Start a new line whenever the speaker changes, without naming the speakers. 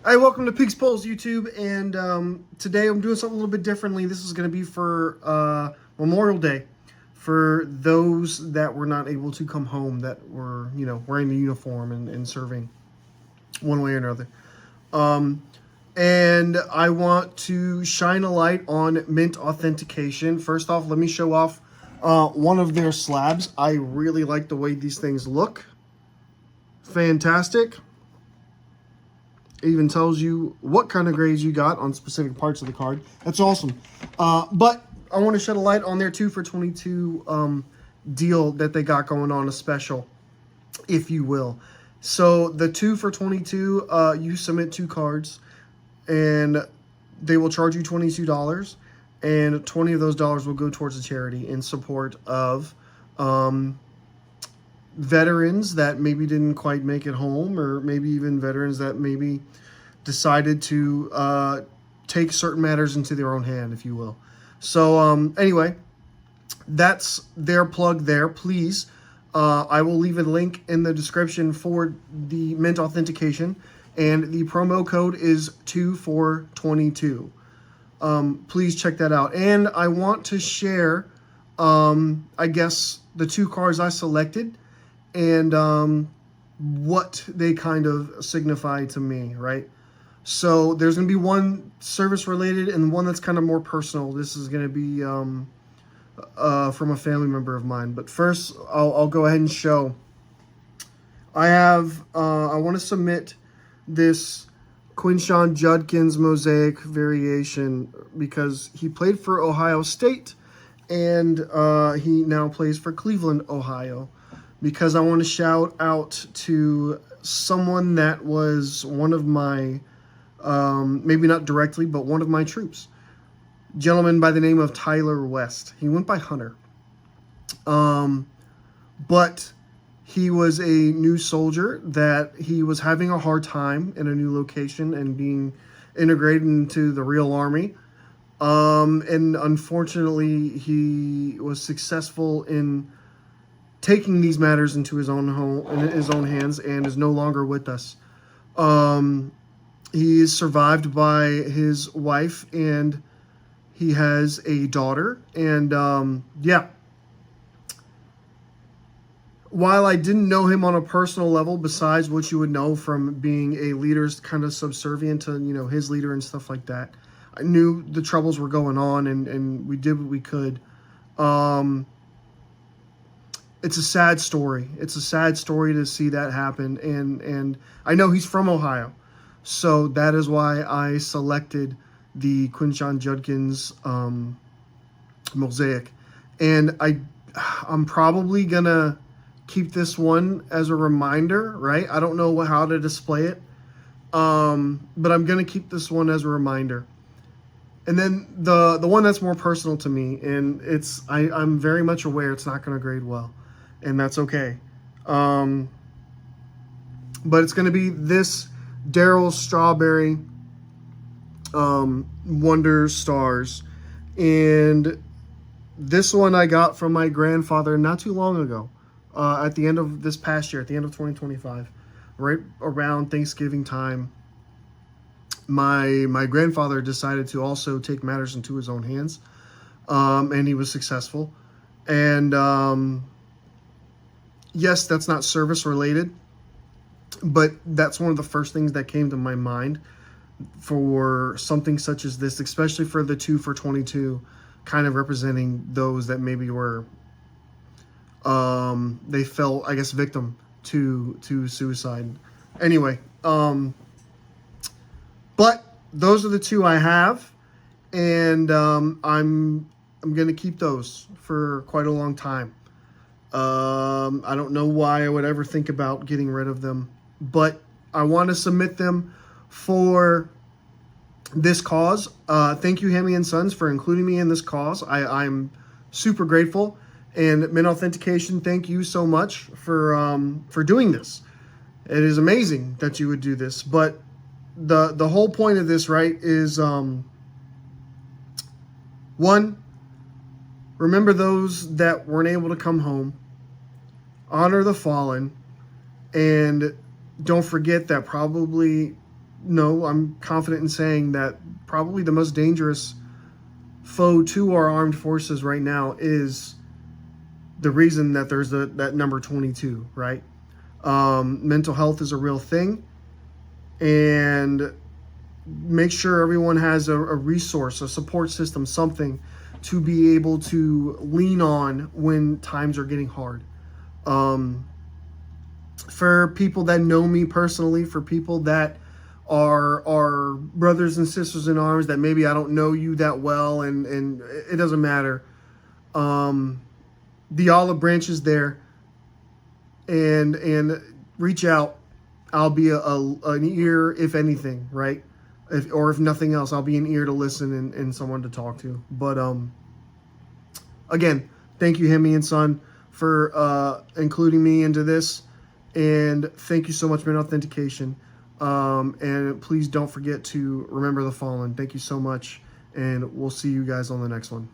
Hi, welcome to PeaksPulls YouTube, and today I'm doing something a little bit differently. This is going to be for Memorial Day, for those that were not able to come home, that were, wearing the uniform and serving one way or another. And I want to shine a light on Mint Authentication. First off, let me show off one of their slabs. I really like the way these things look. Fantastic. It even tells you what kind of grades you got on specific parts of the card. That's awesome. But I want to shed a light on their 2 for 22 deal that they got going on, a special, if you will. So the 2 for 22, you submit 2 cards, and they will charge you $22, and 20 of those dollars will go towards a charity in support of veterans that maybe didn't quite make it home, or maybe even veterans that maybe decided to take certain matters into their own hand, if you will. So anyway, that's their plug there. Please, I will leave a link in the description for the Mint Authentication, and the promo code is 2for22. Please check that out. And I want to share, I guess, the 2 cards I selected, and what they kind of signify to me, right? So there's going to be one service related and one that's kind of more personal. This is going to be from a family member of mine. But first, I'll go ahead and show. I want to submit this Quinshon Judkins mosaic variation because he played for Ohio State, and he now plays for Cleveland, Ohio. Because I want to shout out to someone that was one of my, maybe not directly, but one of my troops. Gentleman by the name of Tyler West. He went by Hunter. But he was a new soldier that he was having a hard time in a new location and being integrated into the real army. And unfortunately, he was successful in taking these matters into his own home, in his own hands, and is no longer with us. He is survived by his wife, and he has a daughter. And yeah, while I didn't know him on a personal level, besides what you would know from being a leader, kind of subservient to his leader and stuff like that, I knew the troubles were going on, and we did what we could. It's a sad story. It's a sad story to see that happen. And I know he's from Ohio. So that is why I selected the Quinshon Judkins mosaic. And I'm probably going to keep this one as a reminder, right? I don't know how to display it. But I'm going to keep this one as a reminder. And then the one that's more personal to me, and I'm very much aware it's not going to grade well. And that's okay. But it's going to be this Daryl Strawberry Wonder Stars. And this one I got from my grandfather not too long ago. At the end of this past year, at the end of 2025. Right around Thanksgiving time. My grandfather decided to also take matters into his own hands. And he was successful. And yes, that's not service related, but that's one of the first things that came to my mind for something such as this, especially for the 2 for 22, kind of representing those that maybe were, they fell, I guess, victim to suicide. Anyway, but those are the 2 I have, and I'm going to keep those for quite a long time. I don't know why I would ever think about getting rid of them, but I want to submit them for this cause. Thank you, Hammy and Sons, for including me in this cause. I'm super grateful. And Mint Authentication, thank you so much for doing this. It is amazing that you would do this. But the whole point of this, right, is one, remember those that weren't able to come home. Honor the fallen. And don't forget that probably no, I'm confident in saying that probably the most dangerous foe to our armed forces right now is the reason that there's that number 22, right? Mental health is a real thing, and make sure everyone has a resource, a support system, something to be able to lean on when times are getting hard. Um, for people that know me personally, for people that are brothers and sisters in arms that maybe I don't know you that well, and it doesn't matter. Um, the olive branch is there, and reach out. I'll be an ear if anything, right? Or if nothing else, I'll be an ear to listen and someone to talk to. But again, thank you, Hemi and Son, for including me into this, and thank you so much, Mint Authentication. And please don't forget to remember the fallen. Thank you so much, and we'll see you guys on the next one.